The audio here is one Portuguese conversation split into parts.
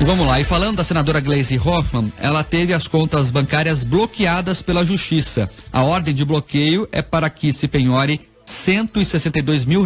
Vamos lá, e falando da senadora Gleisi Hoffmann, ela teve as contas bancárias bloqueadas pela Justiça. A ordem de bloqueio é para que se penhore R$162 mil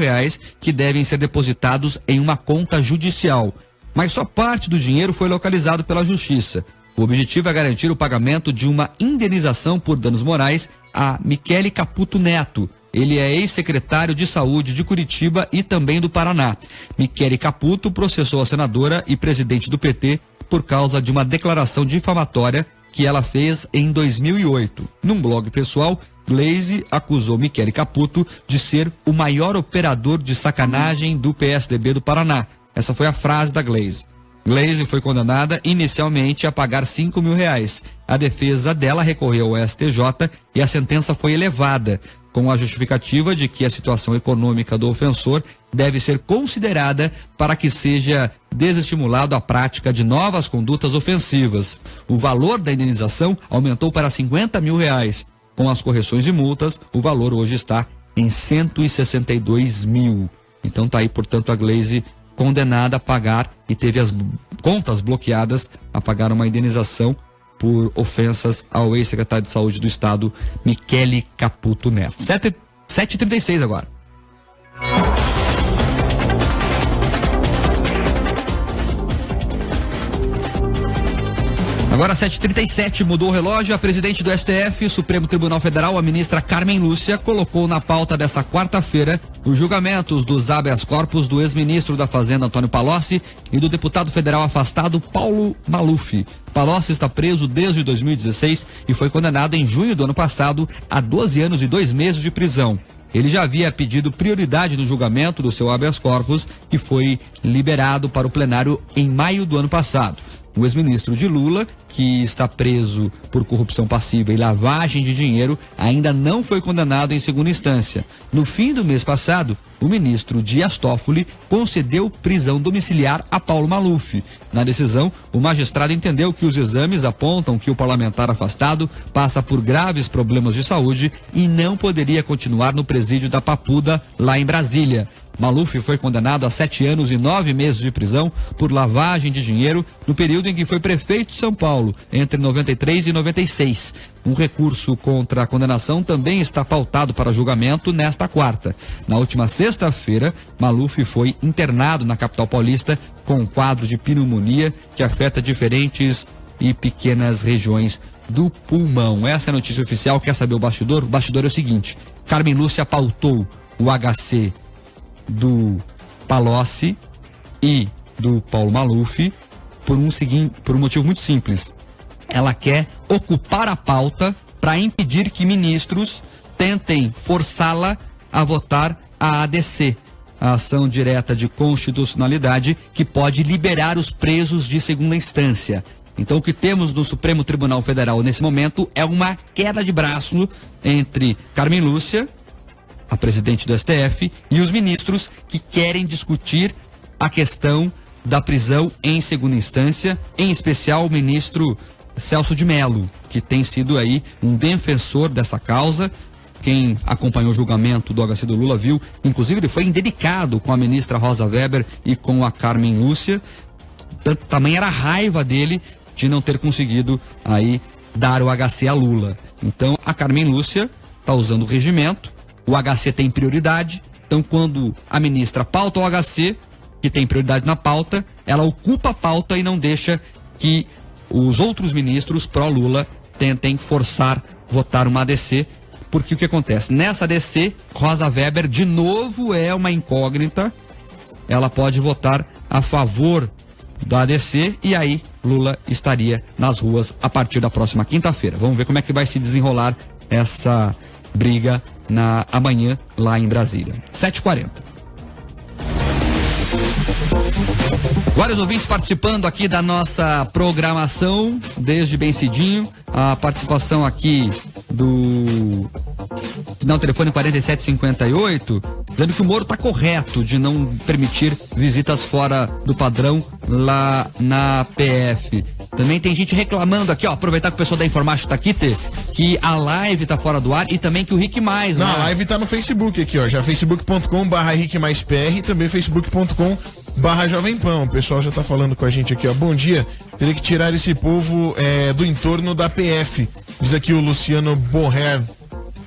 que devem ser depositados em uma conta judicial. Mas só parte do dinheiro foi localizado pela Justiça. O objetivo é garantir o pagamento de uma indenização por danos morais a Michele Caputo Neto. Ele é ex-secretário de Saúde de Curitiba e também do Paraná. Michele Caputo processou a senadora e presidente do PT por causa de uma declaração difamatória que ela fez em 2008. Num blog pessoal, Gleisi acusou Michele Caputo de ser o maior operador de sacanagem do PSDB do Paraná. Essa foi a frase da Gleisi. Gleisi foi condenada inicialmente a pagar R$5 mil. A defesa dela recorreu ao STJ e a sentença foi elevada, com a justificativa de que a situação econômica do ofensor deve ser considerada para que seja desestimulado a prática de novas condutas ofensivas. O valor da indenização aumentou para R$50 mil. Com as correções de multas, o valor hoje está em R$162 mil. Então tá aí, portanto, a Gleisi condenada a pagar e teve as contas bloqueadas a pagar uma indenização por ofensas ao ex-secretário de Saúde do Estado, Michele Caputo Neto. 7h36 agora. Agora 7h37, mudou o relógio. A presidente do STF, Supremo Tribunal Federal, a ministra Carmen Lúcia, colocou na pauta dessa quarta-feira os julgamentos dos habeas corpus do ex-ministro da Fazenda, Antônio Palocci, e do deputado federal afastado, Paulo Maluf. Palocci está preso desde 2016 e foi condenado em junho do ano passado a 12 anos e 2 meses de prisão. Ele já havia pedido prioridade no julgamento do seu habeas corpus e foi liberado para o plenário em maio do ano passado. O ex-ministro de Lula, que está preso por corrupção passiva e lavagem de dinheiro, ainda não foi condenado em segunda instância. No fim do mês passado, o ministro Dias Toffoli concedeu prisão domiciliar a Paulo Maluf. Na decisão, o magistrado entendeu que os exames apontam que o parlamentar afastado passa por graves problemas de saúde e não poderia continuar no presídio da Papuda, lá em Brasília. Maluf foi condenado a 7 anos e 9 meses de prisão por lavagem de dinheiro no período em que foi prefeito de São Paulo, entre 93 e 96. Um recurso contra a condenação também está pautado para julgamento nesta quarta. Na última sexta-feira, Maluf foi internado na capital paulista com um quadro de pneumonia que afeta diferentes e pequenas regiões do pulmão. Essa é a notícia oficial. Quer saber o bastidor? O bastidor é o seguinte: Carmen Lúcia pautou o HC do Palocci e do Paulo Maluf por um motivo muito simples. Ela quer ocupar a pauta para impedir que ministros tentem forçá-la a votar a ADC, a ação direta de constitucionalidade, que pode liberar os presos de segunda instância. Então, o que temos no Supremo Tribunal Federal nesse momento é uma queda de braço entre Carmen Lúcia, a presidente do STF, e os ministros que querem discutir a questão da prisão em segunda instância, em especial o ministro Celso de Mello, que tem sido aí um defensor dessa causa. Quem acompanhou o julgamento do HC do Lula viu, inclusive ele foi indelicado com a ministra Rosa Weber e com a Carmen Lúcia. Tamanha era a raiva dele de não ter conseguido aí dar o HC a Lula. Então a Carmen Lúcia está usando o regimento. O HC tem prioridade, então quando a ministra pauta o HC, que tem prioridade na pauta, ela ocupa a pauta e não deixa que os outros ministros pró-Lula tentem forçar votar uma ADC, porque o que acontece? Nessa ADC, Rosa Weber de novo é uma incógnita, ela pode votar a favor da ADC e aí Lula estaria nas ruas a partir da próxima quinta-feira. Vamos ver como é que vai se desenrolar essa briga amanhã lá em Brasília. 7h40. Vários ouvintes participando aqui da nossa programação desde bem cedinho. A participação aqui do telefone 4758, dizendo que o Moro está correto de não permitir visitas fora do padrão lá na PF. Também tem gente reclamando aqui, ó, aproveitar que o pessoal da Informática tá aqui, que a live tá fora do ar e também que o Rick Mais, Não, né? a live tá no Facebook aqui, ó, já facebook.com/RickMaisPR e também facebook.com/Jovem Pan. O pessoal já tá falando com a gente aqui, ó. Bom dia, teria que tirar esse povo do entorno da PF, diz aqui o Luciano Borrer.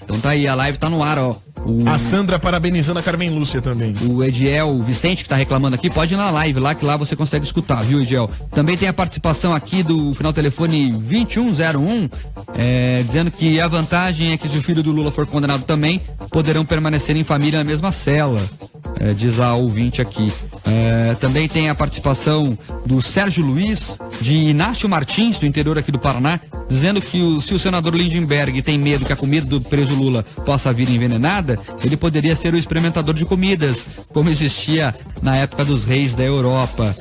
Então tá aí, a live tá no ar, ó. A Sandra parabenizando a Carmen Lúcia também. O Ediel Vicente, que tá reclamando aqui, pode ir na live lá, que lá você consegue escutar, viu, Ediel? Também tem a participação aqui do final telefone 2101, dizendo que a vantagem é que se o filho do Lula for condenado também, poderão permanecer em família na mesma cela, diz a ouvinte aqui. Também tem a participação do Sérgio Luiz, de Inácio Martins, do interior aqui do Paraná, dizendo que se o senador Lindenberg tem medo que a comida do preso Lula possa vir envenenada, ele poderia ser o experimentador de comidas, como existia na época dos reis da Europa.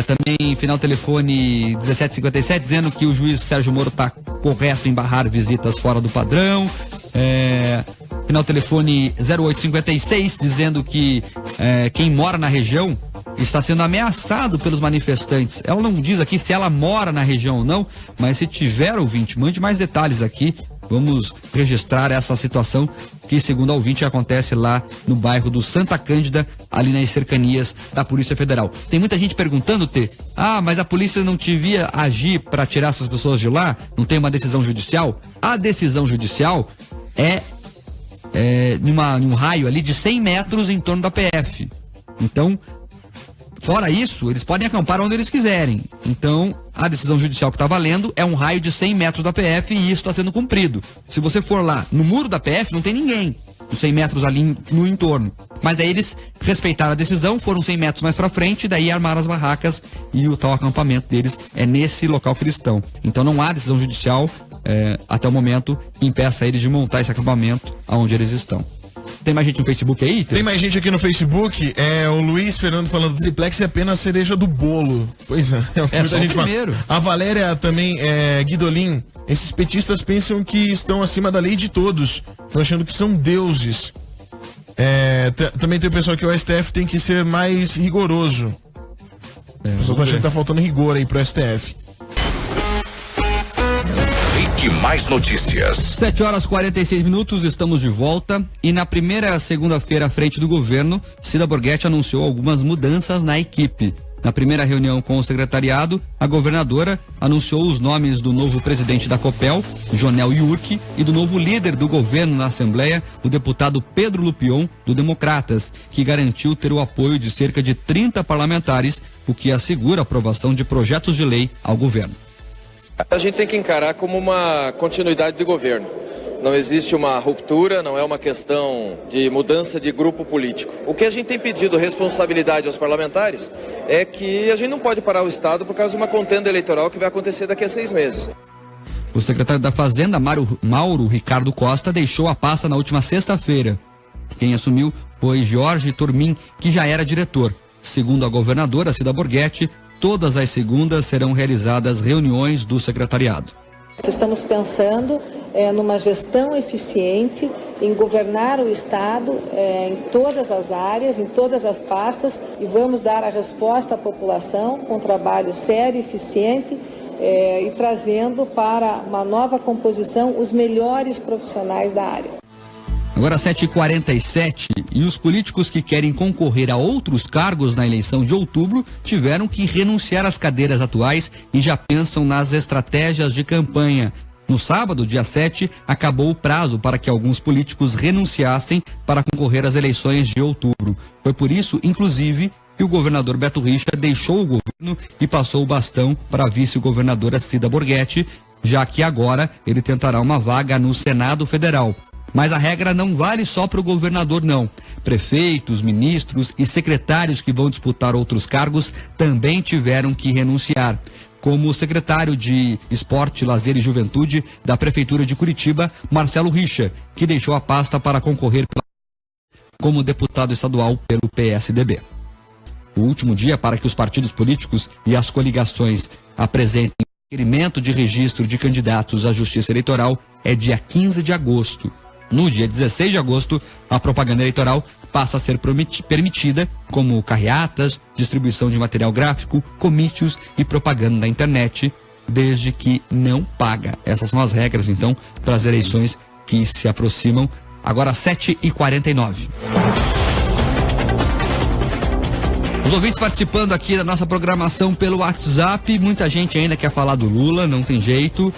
Também final telefone 1757, dizendo que o juiz Sérgio Moro está correto em barrar visitas fora do padrão. Final telefone 0856, dizendo que quem mora na região está sendo ameaçado pelos manifestantes. Ela não diz aqui se ela mora na região ou não, mas se tiver, ouvinte, mande mais detalhes aqui. Vamos registrar essa situação que, segundo a ouvinte, acontece lá no bairro do Santa Cândida, ali nas cercanias da Polícia Federal. Tem muita gente perguntando, mas a polícia não devia agir para tirar essas pessoas de lá? Não tem uma decisão judicial? A decisão judicial num raio ali de 100 metros em torno da PF. Então, fora isso, eles podem acampar onde eles quiserem. Então, a decisão judicial que está valendo é um raio de 100 metros da PF e isso está sendo cumprido. Se você for lá no muro da PF, não tem ninguém. Os 100 metros ali no entorno. Mas daí eles respeitaram a decisão, foram 100 metros mais para frente, daí armaram as barracas e o tal acampamento deles é nesse local que eles estão. Então não há decisão judicial até o momento que impeça eles de montar esse acampamento aonde eles estão. Tem mais gente no Facebook aí? Tem mais gente aqui no Facebook. O Luiz Fernando falando: triplex é apenas a cereja do bolo. Pois é só o primeiro. A Valéria também, Guidolin. Esses petistas pensam que estão acima da lei de todos. Estão achando que são deuses. Também tem o pessoal que o STF tem que ser mais rigoroso. O pessoal tá achando que tá faltando rigor aí pro STF. Mais notícias. 7h46, estamos de volta e na primeira segunda-feira à frente do governo, Cida Borghetti anunciou algumas mudanças na equipe. Na primeira reunião com o secretariado, a governadora anunciou os nomes do novo presidente da Copel, Jonel Iurque, e do novo líder do governo na Assembleia, o deputado Pedro Lupion, do Democratas, que garantiu ter o apoio de cerca de 30 parlamentares, o que assegura a aprovação de projetos de lei ao governo. A gente tem que encarar como uma continuidade de governo. Não existe uma ruptura, não é uma questão de mudança de grupo político. O que a gente tem pedido responsabilidade aos parlamentares é que a gente não pode parar o Estado por causa de uma contenda eleitoral que vai acontecer daqui a 6 meses. O secretário da Fazenda, Mauro Ricardo Costa, deixou a pasta na última sexta-feira. Quem assumiu foi Jorge Turmin, que já era diretor. Segundo a governadora Cida Borghetti, todas as segundas serão realizadas reuniões do secretariado. Estamos pensando numa gestão eficiente, em governar o Estado em todas as áreas, em todas as pastas, e vamos dar a resposta à população com um trabalho sério, eficiente e trazendo para uma nova composição os melhores profissionais da área. Agora 7h47 e os políticos que querem concorrer a outros cargos na eleição de outubro tiveram que renunciar às cadeiras atuais e já pensam nas estratégias de campanha. No sábado, dia 7, acabou o prazo para que alguns políticos renunciassem para concorrer às eleições de outubro. Foi por isso, inclusive, que o governador Beto Richa deixou o governo e passou o bastão para a vice-governadora Cida Borghetti, já que agora ele tentará uma vaga no Senado Federal. Mas a regra não vale só para o governador, não. Prefeitos, ministros e secretários que vão disputar outros cargos também tiveram que renunciar. Como o secretário de Esporte, Lazer e Juventude da Prefeitura de Curitiba, Marcelo Richa, que deixou a pasta para concorrer como deputado estadual pelo PSDB. O último dia para que os partidos políticos e as coligações apresentem requerimento de registro de candidatos à Justiça Eleitoral é dia 15 de agosto. No dia 16 de agosto, a propaganda eleitoral passa a ser permitida, como carreatas, distribuição de material gráfico, comícios e propaganda na internet. desde que não paga. Essas são as regras, então, para as eleições que se aproximam. Agora 7h49. Os ouvintes participando aqui da nossa programação pelo WhatsApp. Muita gente ainda quer falar do Lula, não tem jeito.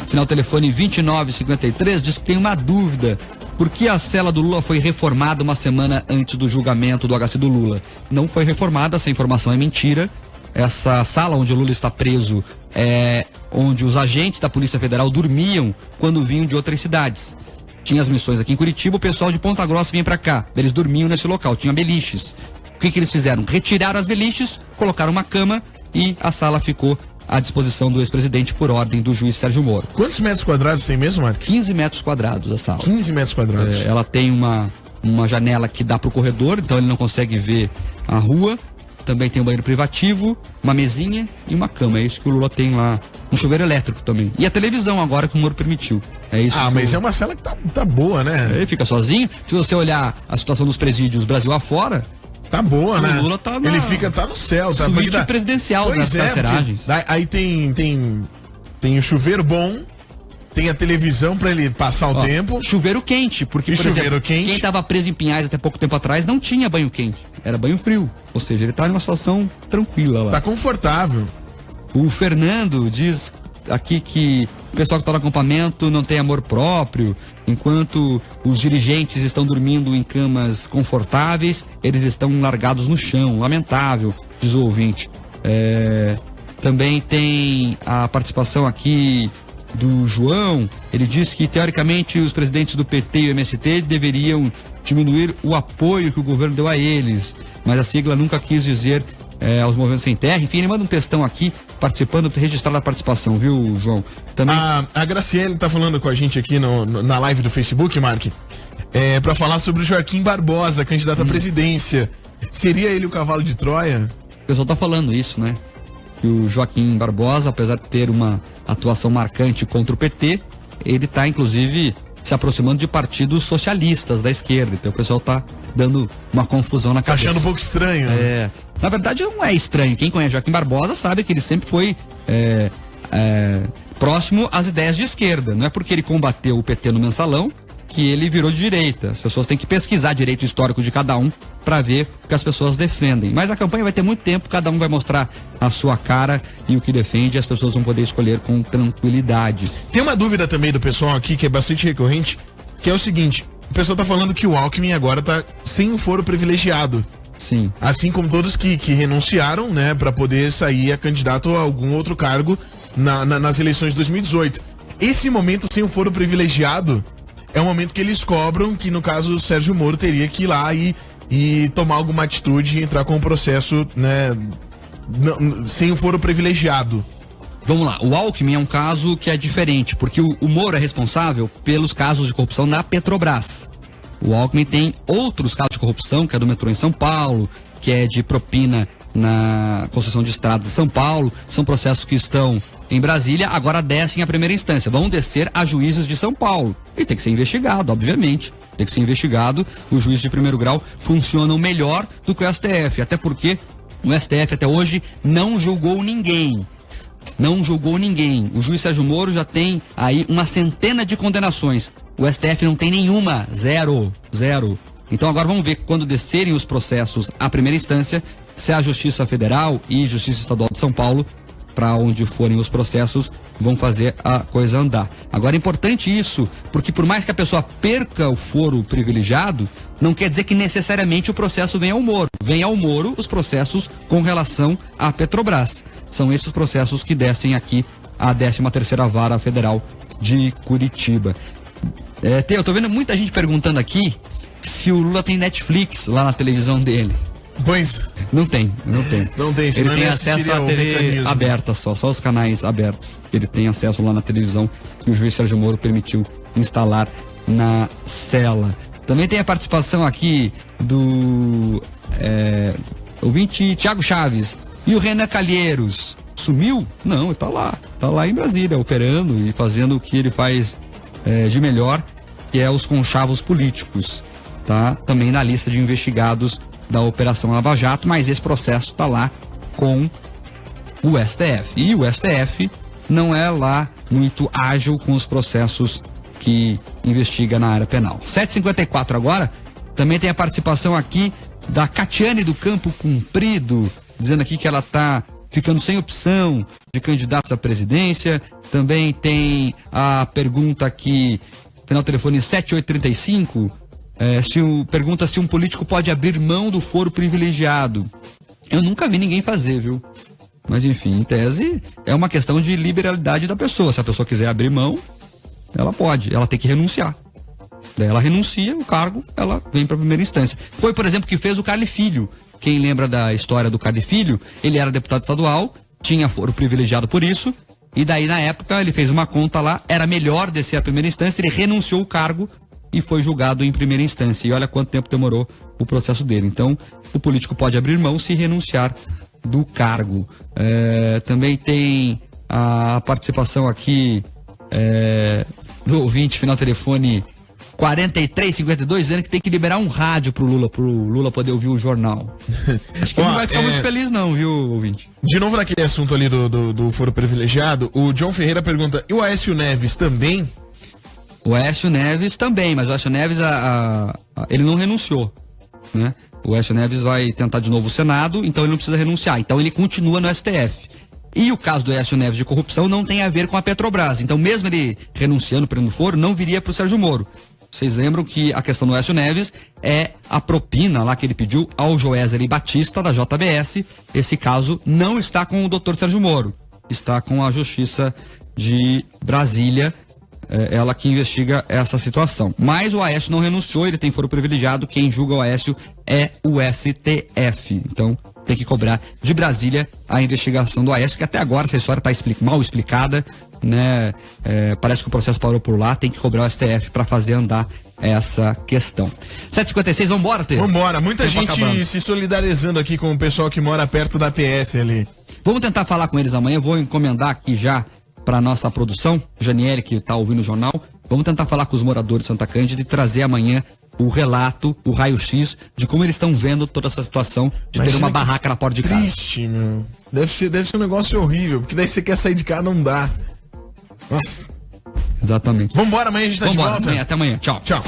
Final telefone 2953 diz que tem uma dúvida. Por que a cela do Lula foi reformada uma semana antes do julgamento do HC do Lula? Não foi reformada, essa informação é mentira. Essa sala onde o Lula está preso é onde os agentes da Polícia Federal dormiam quando vinham de outras cidades. Tinha as missões aqui em Curitiba, o pessoal de Ponta Grossa vinha pra cá. Eles dormiam nesse local, tinha beliches. O que eles fizeram? Retiraram as beliches, colocaram uma cama e a sala ficou à disposição do ex-presidente por ordem do juiz Sérgio Moro. Quantos metros quadrados tem mesmo, Mark? 15 metros quadrados a sala. 15 metros quadrados. Ela tem uma janela que dá pro corredor, então ele não consegue ver a rua. Também tem um banheiro privativo, uma mesinha e uma cama. É isso que o Lula tem lá. Um chuveiro elétrico também. E a televisão agora que o Moro permitiu. É isso. Mas é uma cela que tá boa, né? Ele fica sozinho. Se você olhar a situação dos presídios Brasil afora, tá boa, né? O Lula tá Ele tá no céu, tá? Suíte presidencial nas carceragens. Aí tem o chuveiro bom, tem a televisão pra ele passar o tempo. Chuveiro quente, porque, por exemplo, quem tava preso em Pinhais até pouco tempo atrás não tinha banho quente, era banho frio. Ou seja, ele tá numa situação tranquila lá. Tá confortável. O Fernando diz aqui que o pessoal que tá no acampamento não tem amor próprio, enquanto os dirigentes estão dormindo em camas confortáveis, eles estão largados no chão. Lamentável, diz o ouvinte. Também tem a participação aqui do João. Ele diz que teoricamente os presidentes do PT e o MST deveriam diminuir o apoio que o governo deu a eles, mas a sigla nunca quis dizer aos movimentos sem terra. Enfim, ele manda um textão aqui participando, registrado a participação, viu, João? Também... A Graciele tá falando com a gente aqui na live do Facebook, Mark, pra falar sobre o Joaquim Barbosa, candidato à presidência. Seria ele o cavalo de Troia? O pessoal tá falando isso, né? Que o Joaquim Barbosa, apesar de ter uma atuação marcante contra o PT, ele tá, inclusive, se aproximando de partidos socialistas da esquerda. Então o pessoal tá dando uma confusão na cabeça. Achando um pouco estranho. Na verdade não é estranho. Quem conhece Joaquim Barbosa sabe que ele sempre foi próximo às ideias de esquerda. Não é porque ele combateu o PT no mensalão que ele virou de direita. As pessoas têm que pesquisar direito histórico de cada um para ver o que as pessoas defendem. Mas a campanha vai ter muito tempo, cada um vai mostrar a sua cara e o que defende, e as pessoas vão poder escolher com tranquilidade. Tem uma dúvida também do pessoal aqui, que é bastante recorrente, que é o seguinte: o pessoal tá falando que o Alckmin agora tá sem o foro privilegiado. Sim. Assim como todos que renunciaram, né, para poder sair a candidato a algum outro cargo nas eleições de 2018. Esse momento sem o foro privilegiado é o momento que eles cobram que, no caso, o Sérgio Moro teria que ir lá e tomar alguma atitude e entrar com um processo, né, sem o foro privilegiado. Vamos lá, o Alckmin é um caso que é diferente, porque o Moro é responsável pelos casos de corrupção na Petrobras. O Alckmin tem outros casos de corrupção, que é do metrô em São Paulo, que é de propina na construção de estradas de São Paulo. São processos que estão em Brasília, agora descem à primeira instância. Vão descer a juízes de São Paulo. E tem que ser investigado, obviamente. Tem que ser investigado. Os juízes de primeiro grau funcionam melhor do que o STF, até porque o STF até hoje não julgou ninguém. Não julgou ninguém. O juiz Sérgio Moro já tem aí uma centena de condenações. O STF não tem nenhuma. Zero. Então agora vamos ver quando descerem os processos à primeira instância, se a Justiça Federal e Justiça Estadual de São Paulo, para onde forem os processos, vão fazer a coisa andar. Agora é importante isso, porque por mais que a pessoa perca o foro privilegiado, não quer dizer que necessariamente o processo venha ao Moro. Vem ao Moro os processos com relação à Petrobras. São esses processos que descem aqui à 13ª Vara Federal de Curitiba. Eu tô vendo muita gente perguntando aqui se o Lula tem Netflix lá na televisão dele. Pois. Não tem. Ele tem acesso à TV aberta só os canais abertos. Ele tem acesso lá na televisão que o juiz Sérgio Moro permitiu instalar na cela. Também tem a participação aqui do ouvinte Thiago Chaves. E o Renan Calheiros sumiu? Não, ele tá lá em Brasília, operando e fazendo o que ele faz de melhor, que é os conchavos políticos, tá? Também na lista de investigados da Operação Lava Jato, mas esse processo está lá com o STF. E o STF não é lá muito ágil com os processos que investiga na área penal. 7h54 agora, também tem a participação aqui da Catiane do Campo Comprido, dizendo aqui que ela está ficando sem opção de candidatos à presidência. Também tem a pergunta aqui, final telefone 7835, pergunta se um político pode abrir mão do foro privilegiado. Eu nunca vi ninguém fazer, viu? Mas enfim, em tese, é uma questão de liberalidade da pessoa. Se a pessoa quiser abrir mão, ela pode, ela tem que renunciar. Daí ela renuncia o cargo, ela vem para a primeira instância. Foi, por exemplo, que fez o Carli Filho. Quem lembra da história do Carli Filho, ele era deputado estadual, tinha foro privilegiado por isso, e daí na época ele fez uma conta lá, era melhor descer a primeira instância, ele renunciou o cargo e foi julgado em primeira instância. E olha quanto tempo demorou o processo dele. Então, o político pode abrir mão se renunciar do cargo. Também tem a participação aqui do ouvinte, final telefone 4352, dizendo que tem que liberar um rádio pro Lula poder ouvir o jornal. Acho que ele não vai ficar muito feliz não, viu, ouvinte? De novo naquele assunto ali do foro privilegiado, o John Ferreira pergunta, e o Aécio Neves também? O Aécio Neves também, mas o Aécio Neves ele não renunciou, né? O Aécio Neves vai tentar de novo o Senado, então ele não precisa renunciar, então ele continua no STF. E o caso do Aécio Neves de corrupção não tem a ver com a Petrobras, então mesmo ele renunciando, prendendo foro, não viria pro Sérgio Moro. Vocês lembram que a questão do Aécio Neves é a propina lá que ele pediu ao Joesley Batista da JBS. Esse caso não está com o doutor Sérgio Moro, está com a Justiça de Brasília, ela que investiga essa situação. Mas o Aécio não renunciou, ele tem foro privilegiado, quem julga o Aécio é o STF. Então tem que cobrar de Brasília a investigação do Aécio, que até agora essa história está mal explicada, né? Parece que o processo parou por lá, tem que cobrar o STF para fazer andar essa questão. 7h56, vambora, Tê? Vambora, muita gente se solidarizando aqui com o pessoal que mora perto da PS ali. Vamos tentar falar com eles amanhã, eu vou encomendar aqui já para nossa produção, Janiele, que está ouvindo o jornal, vamos tentar falar com os moradores de Santa Cândida e trazer amanhã o relato, o raio-x de como eles estão vendo toda essa situação de ter uma barraca na porta de casa. Triste, meu. Deve ser um negócio horrível, porque daí você quer sair de casa, não dá. Nossa. Exatamente. Vambora, amanhã a gente tá de volta. Até amanhã. Tchau. Tchau.